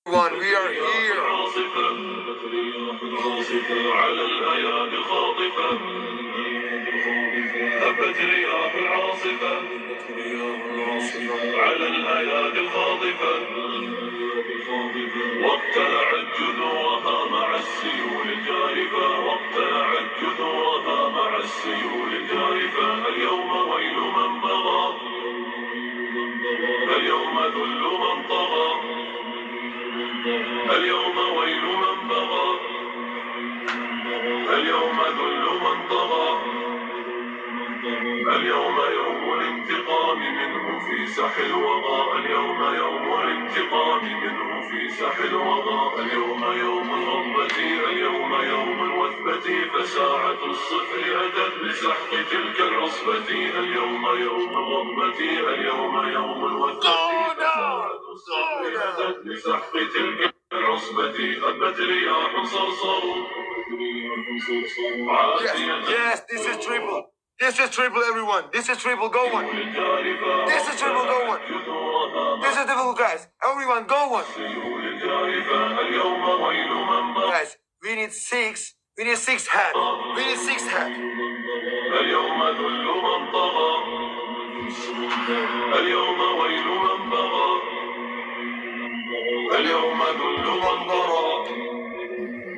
Everyone, we are here. على الأيادي الخاطفة هبت رياح العاصفة على الأيادي الخاطفة واقتلعت جذورها مع السيول الجارفة واقتلعت جذورها مع السيول الجارفة اليوم ويل من بغى اليوم ذل من طغى اليوم ويل من بغى اليوم ذل من طغى اليوم يوم الانتقام منه في ساح الوغى اليوم يوم الانتقام منه في ساح الوغى اليوم يوم الغضبة اليوم يوم الوثبة فساعة الصفر أتت لسحق تلك العصبة اليوم يوم الغضبة اليوم يوم الوثبة فساعة الصفر أتت لسحق تلك العصبة هبت رياح صرصر Yes, this is triple. This is triple, everyone. This is triple. Go one. This is triple. Go one. This is triple, guys. Everyone, go one. Guys, we need six. We need six hat. We need six hat. اليوم ذل من طغى اليوم ويل من بغى اليوم ذل من ضرى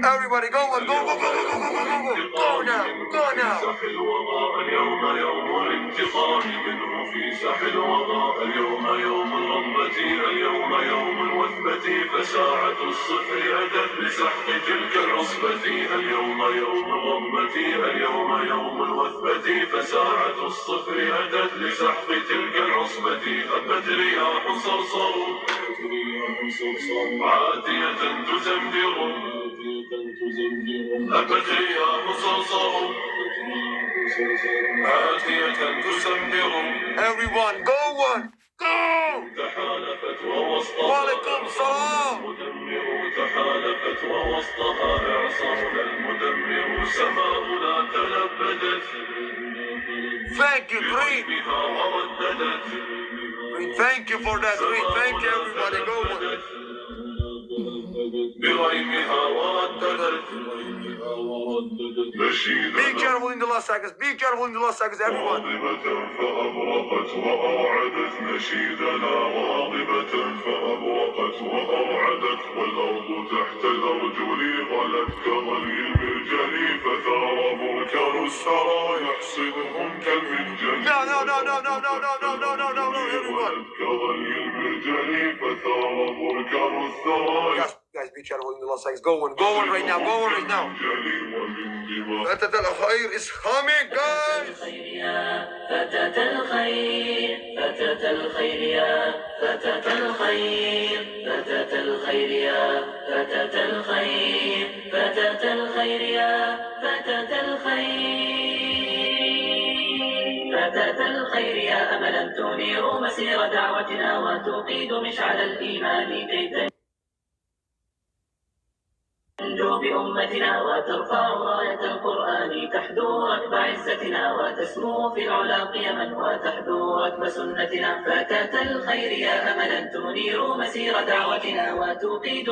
Everybody, go one. Go, go, go, go, go, go, go, go. Go now. Go now. اليوم يوم الانتقام منه في ساح الوغى اليوم يوم الغضبة اليوم يوم الوثبة فساعة الصفر أتت لسحق تلك العصبة اليوم يوم الغضبة اليوم يوم الوثبة فساعة الصفر أتت لسحق تلك العصبة هبت رياح صرصر عاتية تزمجر هبت رياح صرصر عاتية تسمر Everyone, go one. Go. تحالفت ووسطها وعليكم السلام. المدمر تحالفت ووسطها إعصارنا المدمر سماؤنا تلبدت Thank you, Three. بها ورددت Thank you for that, Three. Thank you, everybody. Go one. بريمها ورددت نشيدا Be careful in the last seconds. Be careful in the last seconds, everyone. غاضبة فأبرقت وأوعدت نشيدنا غاضبة فأبرقت وأوعدت والأرض تحت الأرجل غلت كغلي المرجل فثار بركان الثرى يحصدهم كالمنجل No, no, no, no, no, no, no, no, no, no, no, no, everyone. غلت كغلي المرجل فثار بركان الثرى Guys, be careful in the last seconds. Go one right now. Go one right now. فتاة الخير is coming, guys. فتاة الخير فتاة الخير يا فتاة الخير فتاة الخير يا فتاة الخير فتاة الخير يا فتاة الخير فتاة الخير يا أملا تنير مسير دعوتنا وتقيد مشعل الإيمان كي تنجو بأمتنا وترفع راية القرآن تحدو ركب عزتنا وتسمو في العلا قيما وتحدو ركب سنتنا فتاة الخير يا أملا تنير مسير دعوتنا وتقيد